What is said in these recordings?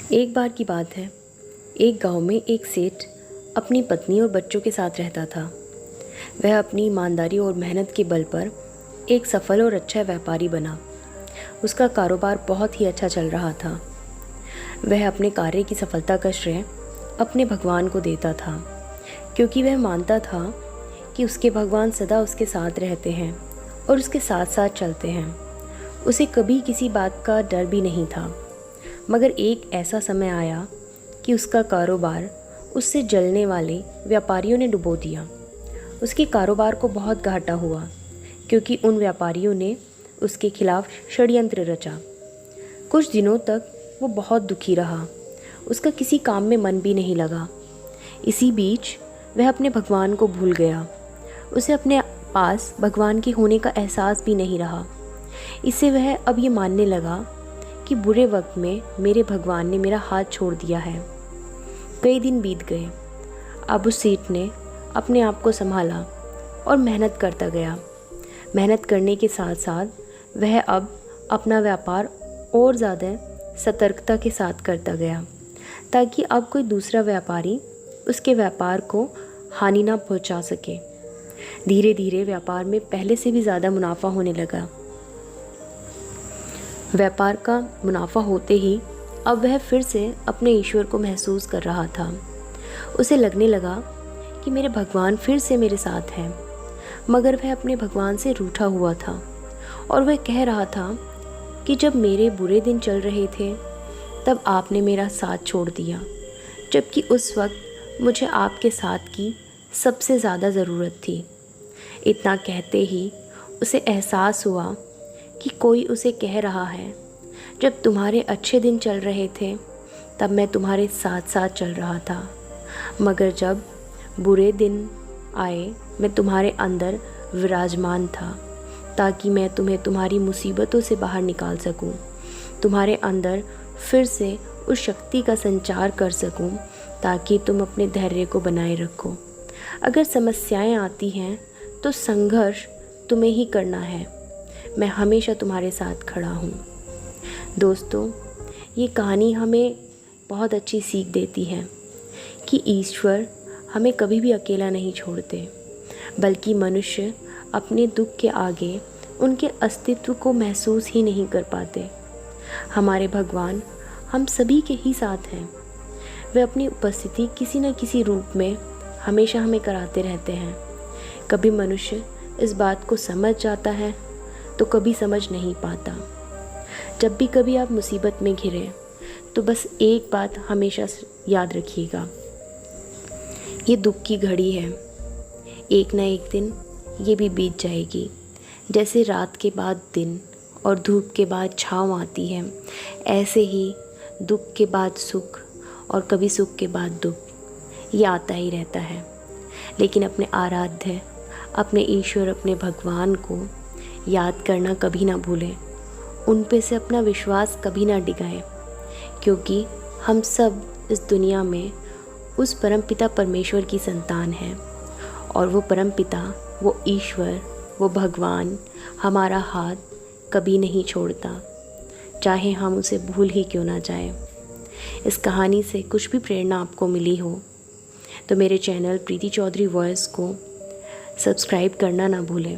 एक बार की बात है, एक गांव में एक सेठ अपनी पत्नी और बच्चों के साथ रहता था। वह अपनी ईमानदारी और मेहनत के बल पर एक सफल और अच्छा व्यापारी बना। उसका कारोबार बहुत ही अच्छा चल रहा था। वह अपने कार्य की सफलता का श्रेय अपने भगवान को देता था, क्योंकि वह मानता था कि उसके भगवान सदा उसके साथ रहते हैं और उसके साथ साथ चलते हैं। उसे कभी किसी बात का डर भी नहीं था। मगर एक ऐसा समय आया कि उसका कारोबार उससे जलने वाले व्यापारियों ने डुबो दिया। उसके कारोबार को बहुत घाटा हुआ, क्योंकि उन व्यापारियों ने उसके खिलाफ षड्यंत्र रचा। कुछ दिनों तक वो बहुत दुखी रहा। उसका किसी काम में मन भी नहीं लगा। इसी बीच वह अपने भगवान को भूल गया। उसे अपने पास भगवान के होने का एहसास भी नहीं रहा। इससे वह अब ये मानने लगा कि बुरे वक्त में मेरे भगवान ने मेरा हाथ छोड़ दिया है। कई दिन बीत गए। अब उस सेठ ने अपने आप को संभाला और मेहनत करता गया। मेहनत करने के साथ साथ वह अब अपना व्यापार और ज़्यादा सतर्कता के साथ करता गया, ताकि अब कोई दूसरा व्यापारी उसके व्यापार को हानि ना पहुंचा सके। धीरे धीरे व्यापार में पहले से भी ज़्यादा मुनाफा होने लगा। व्यापार का मुनाफा होते ही अब वह फिर से अपने ईश्वर को महसूस कर रहा था। उसे लगने लगा कि मेरे भगवान फिर से मेरे साथ हैं। मगर वह अपने भगवान से रूठा हुआ था और वह कह रहा था कि जब मेरे बुरे दिन चल रहे थे तब आपने मेरा साथ छोड़ दिया, जबकि उस वक्त मुझे आपके साथ की सबसे ज़्यादा ज़रूरत थी। इतना कहते ही उसे एहसास हुआ कि कोई उसे कह रहा है, जब तुम्हारे अच्छे दिन चल रहे थे तब मैं तुम्हारे साथ साथ चल रहा था, मगर जब बुरे दिन आए मैं तुम्हारे अंदर विराजमान था, ताकि मैं तुम्हें तुम्हारी मुसीबतों से बाहर निकाल सकूं, तुम्हारे अंदर फिर से उस शक्ति का संचार कर सकूं, ताकि तुम अपने धैर्य को बनाए रखो। अगर समस्याएं आती हैं तो संघर्ष तुम्हें ही करना है। मैं हमेशा तुम्हारे साथ खड़ा हूँ। दोस्तों, ये कहानी हमें बहुत अच्छी सीख देती है कि ईश्वर हमें कभी भी अकेला नहीं छोड़ते, बल्कि मनुष्य अपने दुख के आगे उनके अस्तित्व को महसूस ही नहीं कर पाते। हमारे भगवान हम सभी के ही साथ हैं। वे अपनी उपस्थिति किसी न किसी रूप में हमेशा हमें कराते रहते हैं। कभी मनुष्य इस बात को समझ जाता है तो कभी समझ नहीं पाता। जब भी कभी आप मुसीबत में घिरे तो बस एक बात हमेशा याद रखिएगा, ये दुख की घड़ी है, एक ना एक दिन ये भी बीत जाएगी। जैसे रात के बाद दिन और धूप के बाद छाँव आती है, ऐसे ही दुख के बाद सुख और कभी सुख के बाद दुख ये आता ही रहता है। लेकिन अपने आराध्य, अपने ईश्वर, अपने भगवान को याद करना कभी ना भूलें। उन पे से अपना विश्वास कभी ना डिगाएं, क्योंकि हम सब इस दुनिया में उस परमपिता परमेश्वर की संतान हैं, और वो परमपिता, वो ईश्वर, वो भगवान हमारा हाथ कभी नहीं छोड़ता, चाहे हम उसे भूल ही क्यों ना जाएं। इस कहानी से कुछ भी प्रेरणा आपको मिली हो तो मेरे चैनल प्रीति चौधरी वॉइस को सब्सक्राइब करना ना भूलें।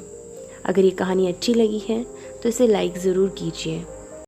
अगर ये कहानी अच्छी लगी है तो इसे लाइक ज़रूर कीजिए।